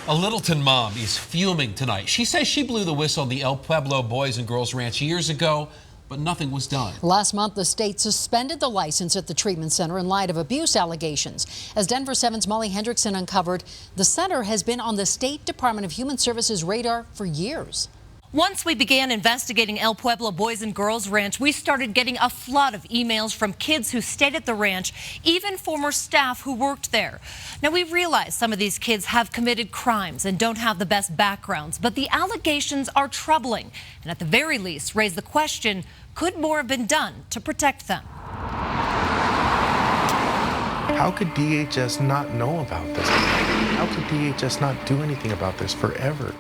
A Littleton mom is fuming tonight. She says she blew the whistle on the El Pueblo Boys and Girls Ranch years ago, but nothing was done. Last month, the state suspended the license at the treatment center in light of abuse allegations. As Denver 7's Molly Hendrickson uncovered, the center has been on the State Department of Human Services radar for years. Once we began investigating El Pueblo Boys and Girls Ranch, we started getting a flood of emails from kids who stayed at the ranch, even former staff who worked there. Now, we realize some of these kids have committed crimes and don't have the best backgrounds, but the allegations are troubling and at the very least raise the question, could more have been done to protect them? How could DHS not know about this? How could DHS not do anything about this forever?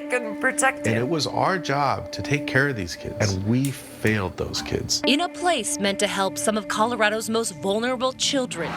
Couldn't protect him. And it was our job to take care of these kids, and we failed those kids. In a place meant to help some of Colorado's most vulnerable children.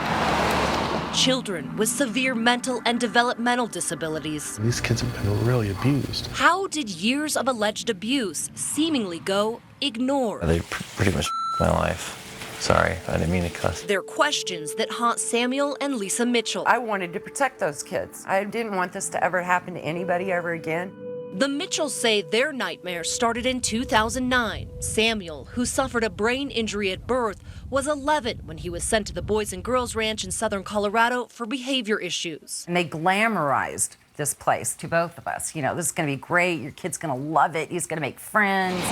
Children with severe mental and developmental disabilities. These kids have been really abused. How did years of alleged abuse seemingly go ignored? They pretty much my life. Sorry, I didn't mean to cuss. They're questions that haunt Samuel and Lisa Mitchell. I wanted to protect those kids. I didn't want this to ever happen to anybody ever again. The Mitchells say their nightmare started in 2009. Samuel, who suffered a brain injury at birth, was 11 when he was sent to the Boys and Girls Ranch in southern Colorado for behavior issues. And they glamorized this place to both of us. You know, this is going to be great. Your kid's going to love it. He's going to make friends.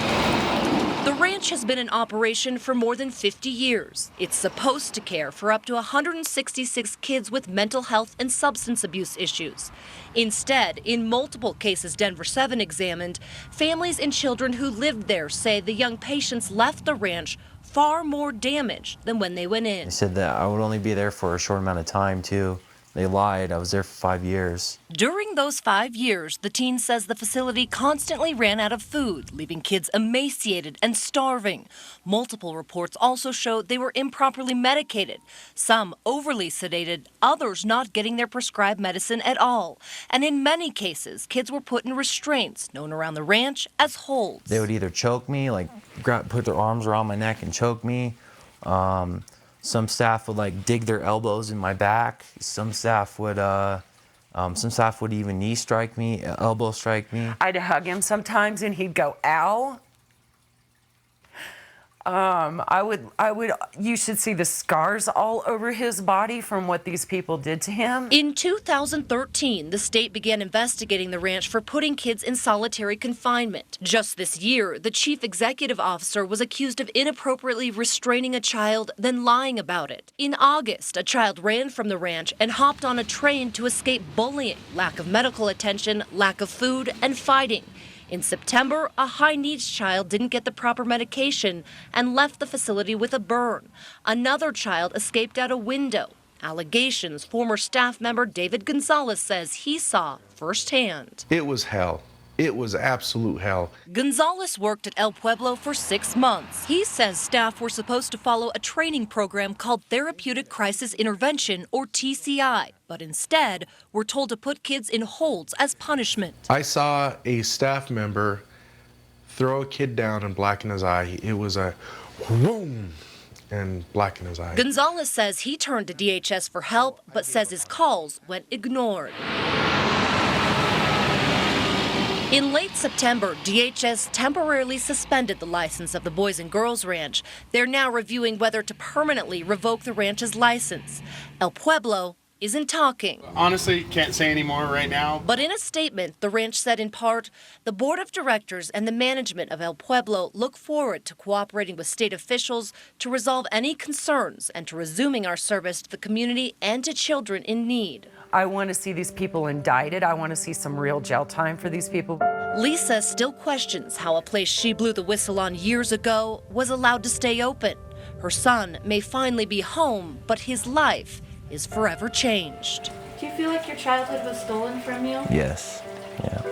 The ranch has been in operation for more than 50 years. It's supposed to care for up to 166 kids with mental health and substance abuse issues. Instead, in multiple cases Denver 7 examined, families and children who lived there say the young patients left the ranch far more damaged than when they went in. They said that I would only be there for a short amount of time, too. They lied. I was there for 5 years. During those 5 years, the teen says the facility constantly ran out of food, leaving kids emaciated and starving. Multiple reports also showed they were improperly medicated, some overly sedated, others not getting their prescribed medicine at all. And in many cases, kids were put in restraints, known around the ranch as holds. They would either choke me, like put their arms around my neck and choke me. Some staff would like dig their elbows in my back. Some staff would even knee strike me, elbow strike me. I'd hug him sometimes and he'd go, ow. You should see the scars all over his body from what these people did to him. In 2013, the state began investigating the ranch for putting kids in solitary confinement. Just this year, the chief executive officer was accused of inappropriately restraining a child, then lying about it. In August, a child ran from the ranch and hopped on a train to escape bullying, lack of medical attention, lack of food, and fighting. In September, a high-needs child didn't get the proper medication and left the facility with a burn. Another child escaped out a window. Allegations former staff member David Gonzalez says he saw firsthand. It was hell. It was absolute hell. Gonzalez worked at El Pueblo for 6 months. He says staff were supposed to follow a training program called Therapeutic Crisis Intervention, or TCI, but instead were told to put kids in holds as punishment. I saw a staff member throw a kid down and blacken his eye. It was a whoom and blacken his eye. Gonzalez says he turned to DHS for help, but says his calls went ignored. In late September, DHS temporarily suspended the license of the Boys and Girls Ranch. They're now reviewing whether to permanently revoke the ranch's license. El Pueblo isn't talking. Honestly, can't say any more right now. But in a statement, the ranch said in part, the board of directors and the management of El Pueblo look forward to cooperating with state officials to resolve any concerns and to resuming our service to the community and to children in need. I want to see these people indicted. I want to see some real jail time for these people. Lisa still questions how a place she blew the whistle on years ago was allowed to stay open. Her son may finally be home, but his life is forever changed. Do you feel like your childhood was stolen from you? Yes, yeah.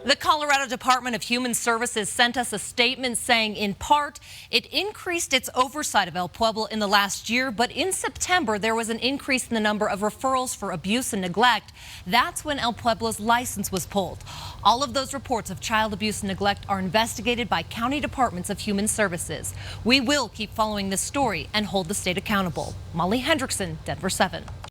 The Colorado Department of Human Services sent us a statement saying, in part, it increased its oversight of El Pueblo in the last year, but in September, there was an increase in the number of referrals for abuse and neglect. That's when El Pueblo's license was pulled. All of those reports of child abuse and neglect are investigated by county departments of human services. We will keep following this story and hold the state accountable. Molly Hendrickson, Denver 7.